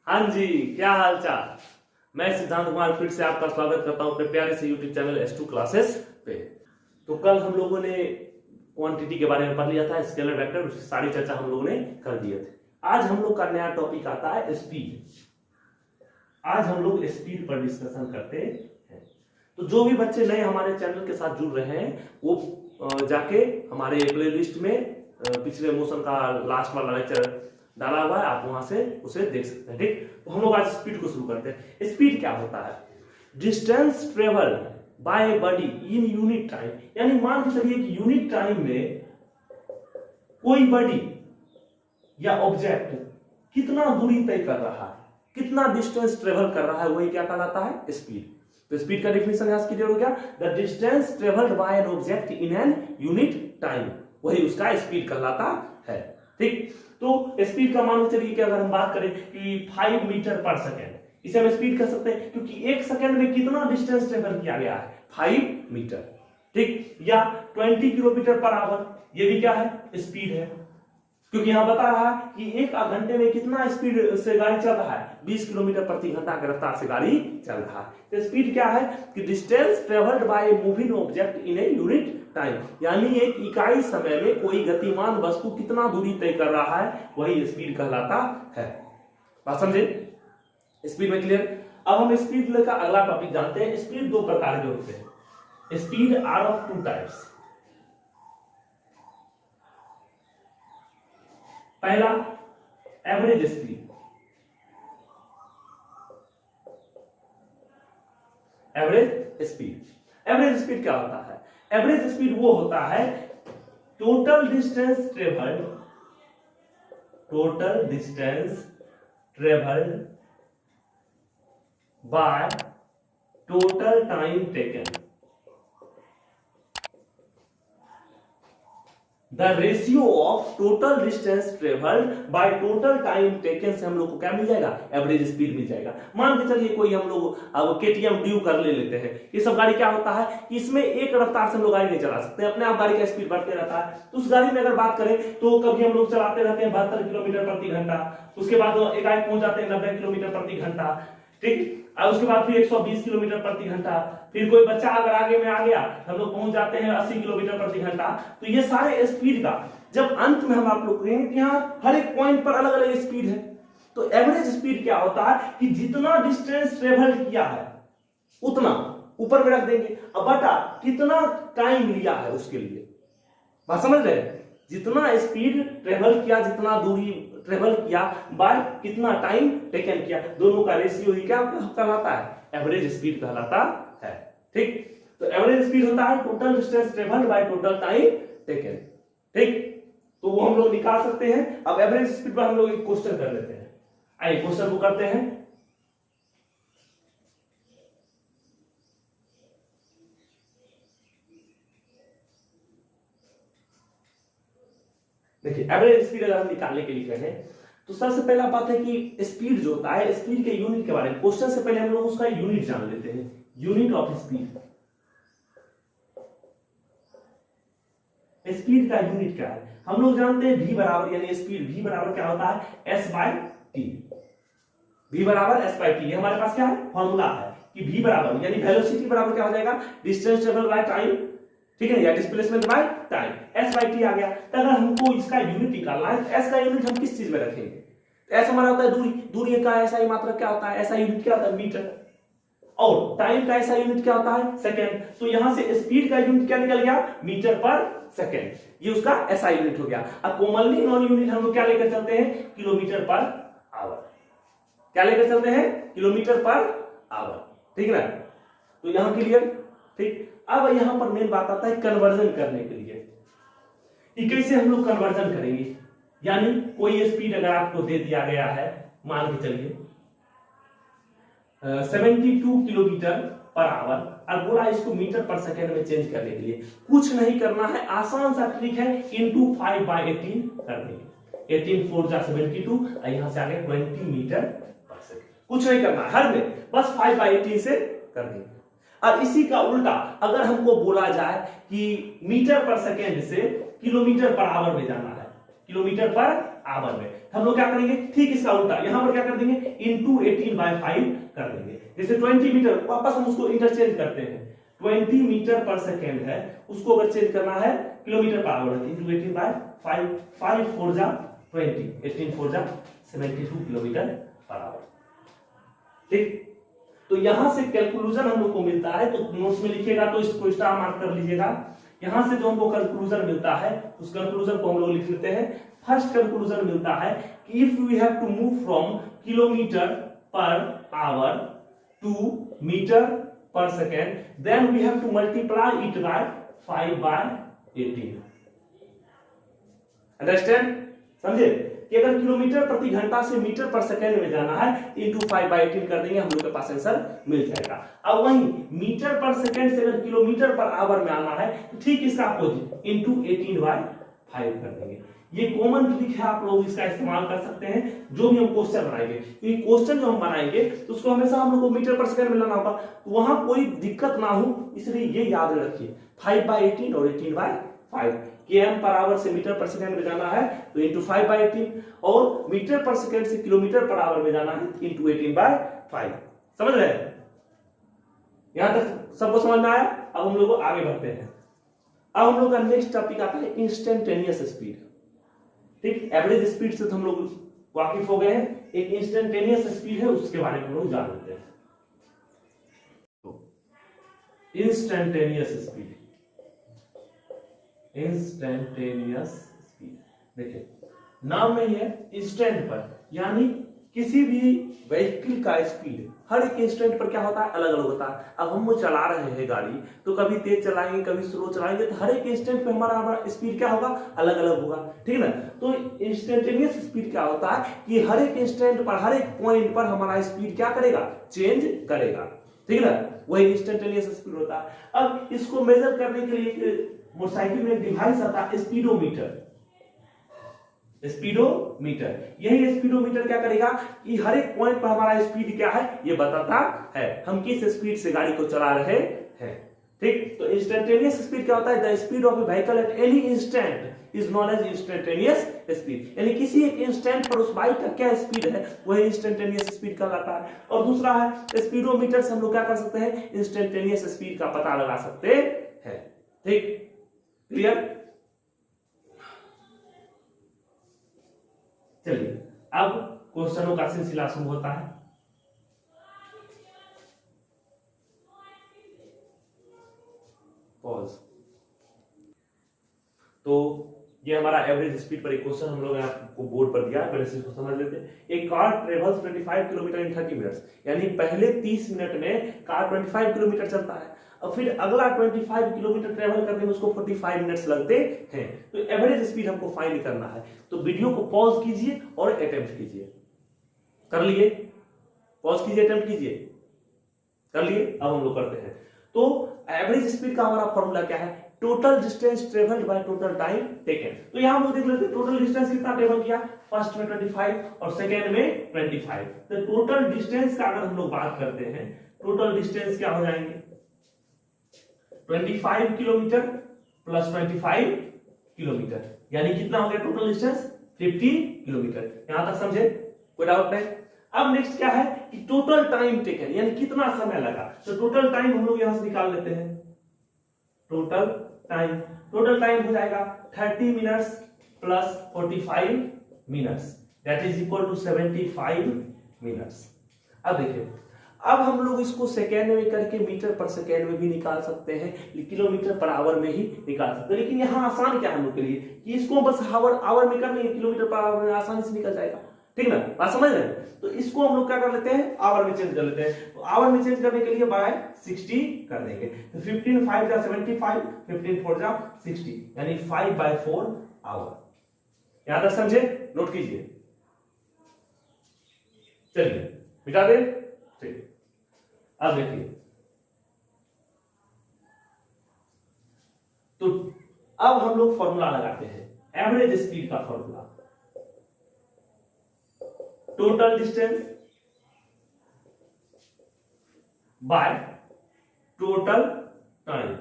हाँ जी, क्या हाल चाल। मैं सिद्धांत कुमार फिर से आपका स्वागत करता हूं अपने प्यारे से यूट्यूब चैनल S2 क्लासेस पे। तो कल हम लोगों ने क्वांटिटी के बारे में पढ़ लिया था, स्केलर वेक्टर, उसकी सारी चर्चा हम लोगों ने कर दिए थे। आज हम लोग का नया टॉपिक आता है स्पीड। आज हम लोग स्पीड पर डिस्कशन करते हैं। तो जो भी बच्चे नए हमारे चैनल के साथ जुड़ रहे हैं वो जाके हमारे प्ले लिस्ट में पिछले मोशन का लास्ट वाला लेक्चर डाला हुआ है, आप वहां से उसे देख सकते हैं। ठीक, तो हम लोग आज स्पीड को शुरू करते हैं। स्पीड क्या होता है? Distance travel by body in unit time, यानी मान के चलिए कि यूनिट टाइम में कोई बॉडी या ऑब्जेक्ट कितना दूरी तय कर रहा है, कितना डिस्टेंस ट्रेवल कर रहा है, वही क्या कहलाता है? स्पीड। तो स्पीड का डेफिनेशन यहां क्लियर हो गया। The distance travelled bye an object in an unit time, वही उसका स्पीड कहलाता है। ठीक, तो स्पीड का मान चलिए कि अगर हम बात करें कि 5 मीटर पर सेकेंड, इसे हम स्पीड कह सकते हैं क्योंकि एक सेकेंड में कितना डिस्टेंस ट्रेवल किया गया है? 5 मीटर। ठीक, या 20 किलोमीटर पर आवर, ये भी क्या है? स्पीड है, क्योंकि यहां बता रहा है कि एक घंटे में कितना स्पीड से गाड़ी चल रहा है? 20 किलोमीटर प्रति घंटा की रफ्तार से गाड़ी चल रहा है। तो स्पीड क्या है कि distance travelled bye a moving object in a unit time, यानी एक इकाई समय में कोई गतिमान वस्तु कितना दूरी तय कर रहा है, वही स्पीड कहलाता है। बात समझे? स्पीड में क्लियर। अब हम स्पीड का अगला टॉपिक जानते हैं। स्पीड दो प्रकार के होते हैं। Speed are of two types. पहला average speed. Average speed, average speed क्या होता है? एवरेज स्पीड वो होता है total distance travelled, total distance travelled by total time taken. The ratio of total distance travelled by total time taken से हम लोग को क्या मिल जाएगा? एवरेज स्पीड मिल जाएगा। मान के चलिए कोई हम लोग अब KTM ड्यू कर ले लेते हैं। ये सब गाड़ी क्या होता है कि इसमें एक रफ्तार से हम लोग गाड़ी नहीं चला सकते, अपने आप गाड़ी का स्पीड बढ़ते रहता है। तो उस गाड़ी में अगर बात करें तो कभी हम लोग चलाते रहते हैं 72 किलोमीटर प्रति घंटा, उसके बाद एकाएक पहुंच जाते हैं 90 किलोमीटर प्रति घंटा। ठीक, और उसके बाद फिर 120 किलोमीटर प्रति घंटा, फिर कोई बच्चा अगर आगे में आ गया हम लोग पहुंच जाते हैं 80 किलोमीटर प्रति घंटा। तो ये सारे स्पीड का जब अंत में हम आप लोग कहेंगे कि यहाँ हर एक पॉइंट पर अलग अलग स्पीड है। तो एवरेज स्पीड क्या होता है कि जितना डिस्टेंस ट्रेवल किया है उतना ऊपर में रख देंगे, अब बटा कितना टाइम लिया है उसके लिए। बात समझ रहे हैं? जितना स्पीड ट्रेवल किया, जितना दूरी ट्रेवल किया, बाय कितना टाइम टेकन किया, दोनों का रेशियो ही क्या कहलाता है? एवरेज स्पीड कहलाता है। ठीक, तो एवरेज स्पीड होता है total distance travelled by total time taken. ठीक, तो वो हम लोग निकाल सकते हैं। अब एवरेज स्पीड पर हम लोग एक क्वेश्चन कर लेते हैं। आइए क्वेश्चन को करते हैं। देखिए, एवरेज स्पीड अगर हम निकालने के लिए कहें तो सबसे पहला बात है कि स्पीड जो होता है, स्पीड के यूनिट के बारे में क्वेश्चन से पहले हम लोग उसका यूनिट जान लेते हैं। यूनिट ऑफ स्पीड, स्पीड का यूनिट क्या है? हम लोग जानते हैं v बराबर, यानी स्पीड v बराबर क्या होता है? s by t. v बराबर s बाय टी, हमारे पास क्या है? फॉर्मूला है कि v बराबर यानी वेलोसिटी बराबर क्या हो जाएगा? डिस्टेंस ट्रेवल बाय टाइम, ठीक है, या displacement by time, s by T आ गया। तो अगर हमको इसका यूनिट निकालना है तो s का यूनिट हम किस चीज में रखेंगे? s हमारा होता है दूरी, दूरी का ऐसा ही मात्रक क्या होता है? ऐसा यूनिट क्या होता है? मीटर। और टाइम का ऐसा यूनिट क्या होता है? सेकंड। तो यहां से स्पीड का यूनिट क्या निकल गया? मीटर पर सेकंड, ये उसका ऐसा यूनिट हो गया। अब कॉमनली नॉन यूनिट हम लोग क्या लेकर चलते हैं? Kilometre per our. क्या लेकर चलते हैं? Kilometre per our. ठीक है ना? तो यहां क्लियर। ठीक, अब यहां पर मेन बात आता है कन्वर्जन करने के लिए कि कैसे हम लोग कन्वर्जन करेंगे। यानी कोई स्पीड अगर आपको दे दिया गया है, मान के चलिए 72 किलोमीटर पर आवर, और बोला इसको मीटर पर सेकेंड में चेंज करने के लिए कुछ नहीं करना है, आसान सा ट्रिक है, इंटू 5/18 कर देंगे। 18 4 जा 72, और यहां से आगे 20 मीटर पर सेकेंड। कुछ नहीं करना है, हर में बस 5/18 से कर देंगे। और इसी का उल्टा अगर हमको बोला जाए कि मीटर पर सेकेंड से किलोमीटर पर आवर में जाना है, किलोमीटर पर आवर में। हम लोग क्या करेंगे, ठीक इसका उल्टा, यहां पर क्या कर देंगे, इंटू 18/5 कर देंगे। जैसे 20 मीटर, वापस हम उसको इंटरचेंज करते हैं, 20 मीटर पर सेकेंड है, उसको अगर चेंज करना है किलोमीटर पर आवर इंटू 18/5, 5 4 जा 20, 18 4 जा 72 किलोमीटर पर आवर। ठीक, तो यहां से कैलकुलेशन हम लोग को मिलता है, तो नोट्स में लिखिएगा तो इसको स्टार मार्क कर लीजिएगा। यहां से जो हमको कैलकुलेशन मिलता है उस कैलकुलेशन को हम लोग लिख लेते हैं। फर्स्ट कैलकुलेशन मिलता है कि if we have to move from kilometre per hour to metre per second then we have to multiply it by 5/18। Understand, समझे कि अगर किलोमीटर प्रति घंटा से मीटर पर सेकेंड में जाना है इंटू 5/18 कर देंगे, हम लोग के पास आंसर मिल जाएगा। अब वहीं मीटर पर सेकेंड से अगर किलोमीटर पर आवर में आना है तो ठीक इसका अपोजिट इंटू 18/5 कर देंगे। ये कॉमन ट्रिक है, आप लोग इसका इस्तेमाल कर सकते हैं जो भी हम क्वेश्चन बनाएंगे, क्योंकि क्वेश्चन जो हम बनाएंगे तो उसको हमेशा हम लोग को मीटर पर सेकेंड में लाना होगा, तो वहां कोई दिक्कत ना हो, इसलिए ये याद रखिए 5/18 और 18/5। km पर आवर से मीटर पर सेकंड में जाना है तो इंटू 5/18, और मीटर पर सेकंड से किलोमीटर पर आवर में जाना है इंटू 18/5। समझ रहे हैं, यहां तक सबको समझ में आया। अब हम लोग आगे बढ़ते हैं। अब हम लोग का नेक्स्ट टॉपिक आता है इंस्टेंटेनियस स्पीड। ठीक, एवरेज स्पीड से तो हम लोग वाकिफ हो गए हैं, एक इंस्टेंटेनियस स्पीड है उसके बारे में हम लोग जान लेते हैं। इंस्टेंटेनियस स्पीड, इंस्टेंटेनियस स्पीड, देखिए नाम में ही है इंस्टेंट पर, यानी किसी भी व्हीकल का स्पीड हर एक इंस्टेंट पर क्या होता है, अलग अलग होता है। अब हम चला रहे हैं गाड़ी, तो कभी तेज चलाएंगे कभी स्लो चलाएंगे, तो हर एक इंस्टेंट पे हमारा स्पीड क्या होगा, अलग अलग होगा। ठीक है ना, तो इंस्टेंटेनियस स्पीड क्या होता है कि हर एक इंस्टेंट पर हर एक पॉइंट पर हमारा स्पीड क्या करेगा, चेंज करेगा। ठीक है ना, वही इंस्टेंटेनियस स्पीड होता है। अब इसको मेजर करने के लिए मोटरसाइकिल में एक डिवाइस आता है स्पीडोमीटर। स्पीडोमीटर, यही स्पीडोमीटर क्या करेगा कि हर एक पॉइंट पर हमारा स्पीड क्या है ये बताता है, हम किस स्पीड से गाड़ी को चला रहे हैं। ठीक, तो इंस्टेंटेनियस स्पीड क्या होता है, the speed of a vehicle at any instant is known as instantaneous speed, यानी किसी एक इंस्टेंट पर उस बाइक का क्या स्पीड है वही इंस्टेंटेनियस स्पीड कहलाता है। और दूसरा है स्पीडोमीटर से हम लोग क्या कर सकते हैं, इंस्टेंटेनियस स्पीड का पता लगा सकते हैं। ठीक, क्लियर। चलिए अब क्वेश्चनों का सिलसिला शुरू होता है। पॉज। तो ये हमारा एवरेज स्पीड पर एक क्वेश्चन हम लोग ने आपको बोर्ड पर दिया है, पहले से इसको समझ लेते हैं। एक कार ट्रेवल्स 25 किलोमीटर इन 30 मिनट्स, यानी पहले 30 मिनट में कार 25 किलोमीटर चलता है, और फिर अगला 25 किलोमीटर ट्रेवल करने में उसको 45 मिनट्स लगते हैं। तो एवरेज स्पीड हमको फाइंड करना है, तो वीडियो को पॉज कीजिए और अटेम्प्ट कीजिए। कर लिए, पॉज कीजिए, अटेम्प्ट कीजिए, कर लिए। अब हम लोग करते हैं। तो एवरेज स्पीड का हमारा फॉर्मूला क्या है, total distance travelled by total time taken. तो यहां हम लोग देख लेते हैं टोटल डिस्टेंस कितना ट्रेवल किया, फर्स्ट में 25 और सेकेंड में 25। तो टोटल डिस्टेंस का अगर हम लोग बात करते हैं, टोटल डिस्टेंस क्या हो जाएंगे, 25 किलोमीटर प्लस 25 किलोमीटर, यानी कितना हो गया टोटल डिस्टेंस, 50 किलोमीटर। यहां तक समझे, कोई डाउट नहीं। अब नेक्स्ट क्या है कि टोटल टाइम टेकन, यानी कितना समय लगा। तो टोटल टाइम हम लोग यहां से निकाल लेते हैं। टोटल टाइम हो जाएगा 30 minutes plus 45 minutes, that is equal to 75 minutes. अब देखिए, अब हम लोग इसको सेकेंड में करके मीटर पर सेकेंड में भी निकाल सकते हैं, किलोमीटर पर आवर में ही निकाल सकते हैं। लेकिन यहाँ आसान क्या है हम लोग के लिए कि इसको बस आवर में कर लेंगे, किलोमीटर पर आवर में आसानी से निकल जाएगा। ठीक ना, बात समझ रहे हैं। तो इसको हम लोग क्या कर लेते हैं, आवर में चेंज कर लेते हैं। तो आवर में चेंज करने के लिए बाय 60 कर देंगे। तो 15 5 जा 75, 15 4 जा 60, यानी 5/4 आवर। यहां तक समझे, नोट कीजिए। चलिए मिटा दे। ठीक, अब देखिए, तो अब हम लोग फॉर्मूला लगाते हैं एवरेज स्पीड का formula, total distance by total time.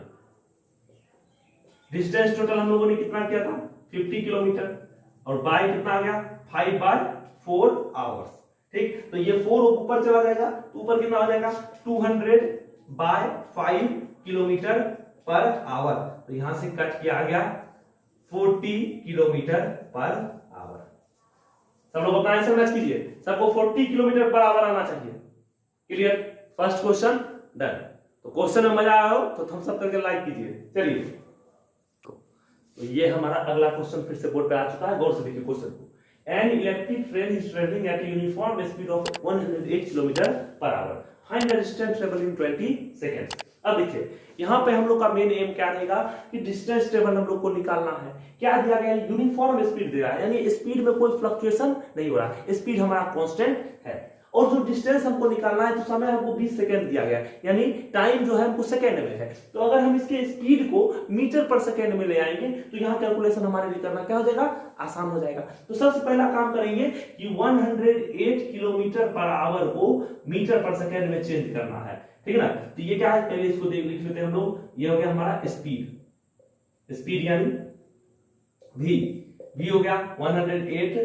Distance total हम लोगों ने कितना किया था, 50 किलोमीटर, और बाय कितना आ गया 5/4 आवर्स। ठीक, तो ये 4 ऊपर चला जाएगा तो ऊपर कितना हो जाएगा 200/5 किलोमीटर पर आवर। तो यहां से कट किया आ गया 40 किलोमीटर पर आवर। सब लोग अपना आंसर मैच कीजिए, सबको 40 किलोमीटर पर आवर आना चाहिए। Clear, first question done. तो क्वेश्चन में मजा आया हो तो थम्स अप करके लाइक कीजिए। चलिए, तो ये हमारा अगला क्वेश्चन फिर से बोर्ड पे आ चुका है, गौर से देखिए क्वेश्चन को। An electric train is travelling at uniform speed of 108 kilometre per our, find the distance travel in 20 seconds. अब देखिए यहाँ पे हम लोग का मेन एम क्या रहेगा कि डिस्टेंस ट्रेवल हम लोग को निकालना है। क्या दिया गया है, यूनिफॉर्म स्पीड दिया है, यानी स्पीड में कोई फ्लक्चुएशन नहीं हो रहा है, स्पीड हमारा कांस्टेंट है। और जो डिस्टेंस हमको निकालना है तो समय हमको 20 सेकंड दिया गया है, यानी टाइम जो है हमको सेकंड में है। तो अगर हम इसके स्पीड को मीटर पर सेकंड में ले आएंगे तो यहाँ कैलकुलेशन हमारे लिए करना क्या हो जाएगा, आसान हो जाएगा। तो सबसे पहला काम करेंगे कि 108 किलोमीटर पर आवर को मीटर पर सेकंड में चेंज करना है। ठीक है ना, तो ये क्या है, पहले इसको लिख लेते हैं हम लोग। ये हो गया हमारा स्पीड, स्पीड यानी v हो गया 108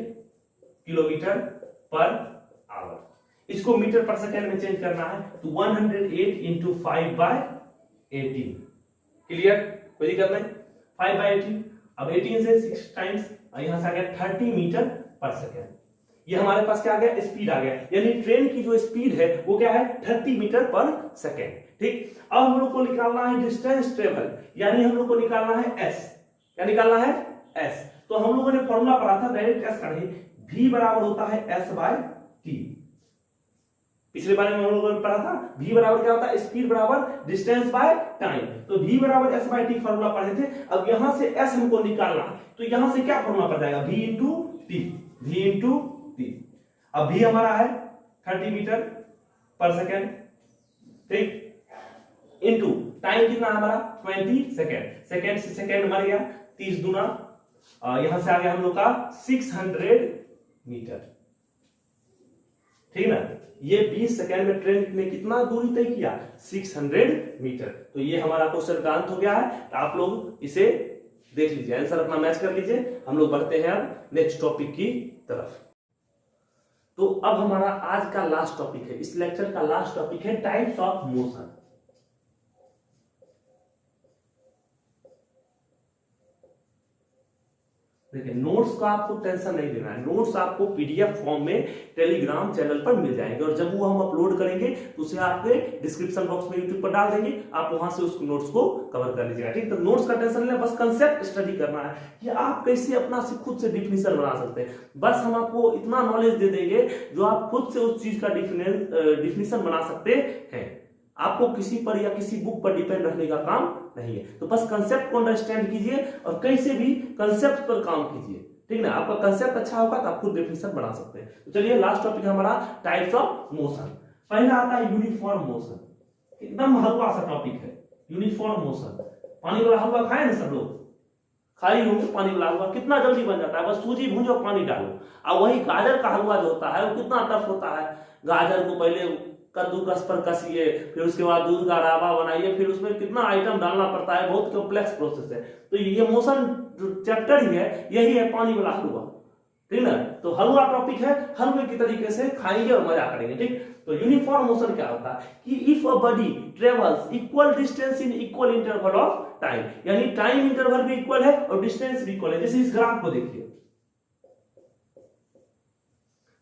किलोमीटर पर आवर। इसको मीटर पर सेकंड में चेंज करना है तो 108 इंटू 5/18। क्लियर, कोई दिक्कत नहीं, 5/18। अब 18 से 6 टाइम्स, यहां से आ गया 30 मीटर पर सेकंड। ये हमारे पास क्या आ गया, स्पीड आ गया, यानी ट्रेन की जो स्पीड है वो क्या है 30 मीटर पर सेकंड। ठीक, अब हम लोग को निकालना है डिस्टेंस ट्रेवल, यानी हम लोग को निकालना है s। क्या निकालना है, s। तो हम लोगों ने फॉर्मूला पढ़ा था, डायरेक्ट s का नहीं, v बराबर होता है s/t। पिछले बारे में हम लोगों ने पढ़ा था v बराबर क्या होता है, स्पीड बराबर डिस्टेंस बाय टाइम। तो v बराबर s/t फॉर्मूला पढ़े थे। अब यहां से s हमको निकालना है तो यहां से क्या फॉर्मूला पड़ जाएगा, v into T, v into T. अब v हमारा है 30 मीटर पर सेकेंड, ठीक, इंटू टाइम कितना हमारा 20 सेकेंड। सेकेंड से सेकेंड मर गया, 30 दूना, यहां से आ गया हम लोग का 600 मीटर। ठीक ना, ये 20 सेकेंड में ट्रेन ने कितना दूरी तय किया, 600 मीटर। तो ये हमारा क्वेश्चन का अंत हो गया है। तो आप लोग इसे देख लीजिए, आंसर अपना मैच कर लीजिए। हम लोग बढ़ते हैं अब नेक्स्ट टॉपिक की तरफ। तो अब हमारा आज का लास्ट टॉपिक है, इस लेक्चर का लास्ट टॉपिक है टाइप्स ऑफ मोशन। देखिए, नोट्स का आपको टेंशन नहीं लेना है, नोट्स आपको पीडीएफ फॉर्म में टेलीग्राम चैनल पर मिल जाएंगे और जब वो हम अपलोड करेंगे तो उसे आपके डिस्क्रिप्शन बॉक्स में यूट्यूब पर डाल देंगे, आप वहां से उस नोट्स को कवर कर लीजिएगा। ठीक, तो नोट्स का टेंशन लेना, बस कंसेप्ट स्टडी करना है कि आप कैसे अपना से खुद से डिफिनेशन बना सकते हैं। बस हम आपको इतना नॉलेज दे देंगे जो आप खुद से उस चीज का डिफिनेशन बना सकते हैं। आपको किसी पर या किसी बुक पर डिपेंड रहने का काम नहीं है। तो बस कंसेप्ट को अंडरस्टैंड कीजिए और कैसे भी कंसेप्ट पर काम कीजिए। ठीक ना, आपका कंसेप्ट अच्छा होगा तो आप खुद डेफिनेशन बना सकते हैं। तो चलिए, लास्ट टॉपिक हमारा टाइप्स ऑफ मोशन। पहला आता है यूनिफॉर्म मोशन, एकदम हल्का सा टॉपिक है यूनिफॉर्म मोशन। पानी वाला हलवा खाए ना सब लोग, खाई होंगे पानी वाला हलवा, कितना जल्दी बन जाता है, बस सूजी भूंजो पानी डालो। और वही गाजर का हलवा जो होता है वो कितना टफ होता है। गाजर को पहले कद्दूकस पर कसिए, फिर उसके बाद दूध का रावा बनाइए, फिर उसमें कितना आइटम डालना पड़ता है, बहुत कॉम्प्लेक्स प्रोसेस है। तो ये मोशन चैप्टर ही है, यही है पानी वाला हलवा। ठीक ना, तो हलवा टॉपिक है, हलवे की तरीके से खाएंगे और मजा करेंगे। ठीक, तो यूनिफॉर्म मोशन क्या होता है कि if a body travels equal distance in equal interval of time, यानी टाइम इंटरवल भी इक्वल है और डिस्टेंस भी इक्वल है। जैसे इस ग्राफ को देखिए,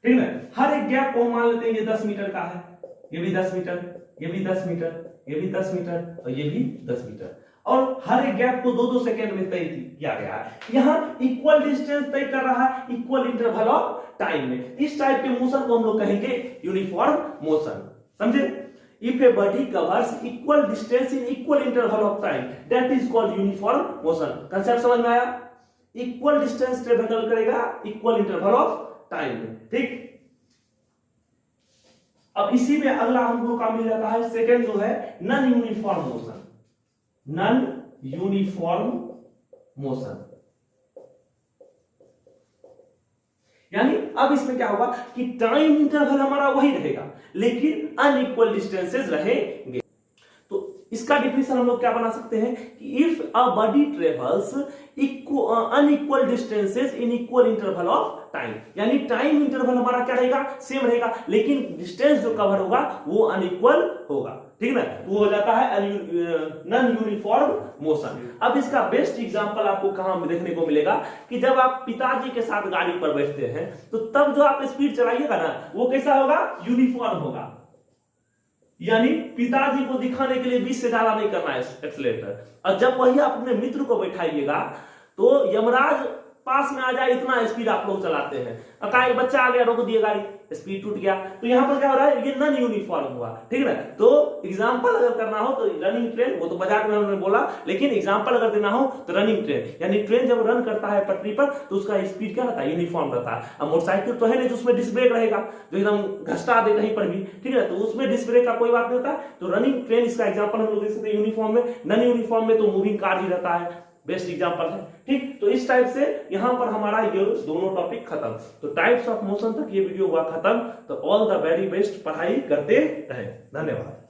ठीक है, हर एक गैप को मान लेते हैं ये 10 मीटर का है, ये भी 10 मीटर, ये भी 10 मीटर, ये भी 10 मीटर और ये भी 10 मीटर, और हर एक गैप को 2-2 सेकंड में तय किया गया है। यहां इक्वल डिस्टेंस तय कर रहा है इक्वल इंटरवल ऑफ टाइम में। इस टाइप के मोशन को हम लोग कहेंगे यूनिफॉर्म मोशन। समझे? If a body covers equal distance in equal interval of time, that is called uniform motion. Concept समझ में आया? इक्वल डिस्टेंस ट्रेवल करेगा इक्वल इंटरवल ऑफ टाइम में। ठीक, अब इसी में अगला हमको काम मिल जाता है सेकंड जो है non uniform motion. Non uniform motion यानी अब इसमें क्या होगा कि टाइम इंटरवल हमारा वही रहेगा लेकिन अनइक्वल डिस्टेंसेस रहेंगे। तो इसका डिफिनेशन हम लोग क्या बना सकते हैं कि if a body travels unequal distances in equal interval of time, यानी टाइम इंटरवल हमारा क्या रहेगा, सेम रहेगा, लेकिन डिस्टेंस जो कवर होगा वो अनइक्वल होगा, ठीक है ना, तो वो हो जाता है नॉन यूनिफॉर्म मोशन। अब इसका बेस्ट एग्जांपल आपको कहां देखने को मिलेगा कि जब आप पिताजी के साथ गाड़ी पर बैठते हैं तो तब जो आप स्पीड चलाइएगा ना वो कैसा होगा, यूनिफॉर्म होगा, यानी पिताजी को दिखाने के लिए 20 से ज्यादा नहीं करना है एक्सीलरेटर। और जब वही आप अपने मित्र को बैठाइएगा तो यमराज पास में आ जाए इतना स्पीड आप लोग चलाते हैं। एक बच्चा आ गया, रोक दिए गाड़ी, स्पीड टूट गया, तो यहां पर क्या हो रहा है, ये नॉन यूनिफॉर्म हुआ, ठीक है ना। तो एग्जांपल अगर करना हो तो रनिंग ट्रेन, वो तो मजाक में हमने बोला, लेकिन एग्जांपल अगर देना हो तो रनिंग ट्रेन, यानी ट्रेन जब रन करता है पटरी पर तो उसका स्पीड क्या रहता है, यूनिफॉर्म रहता है। अब मोटरसाइकिल तो है नहीं, तो उसमें डिस्क ब्रेक रहेगा जो एकदम घसटा दे कहीं पर भी, ठीक है, तो उसमें डिस्क ब्रेक का कोई बात नहीं होता। तो रनिंग ट्रेन इसका एग्जाम्पल हम लोग दे सकते हैं यूनिफॉर्म में। नॉन यूनिफॉर्म में तो मूविंग कार ही रहता है, बेस्ट एग्जांपल है, ठीक। तो इस टाइप से यहां पर हमारा ये दोनों टॉपिक खत्म। तो टाइप्स ऑफ मोशन तक ये वीडियो हुआ खत्म। तो ऑल द वेरी बेस्ट, पढ़ाई करते रहे। धन्यवाद।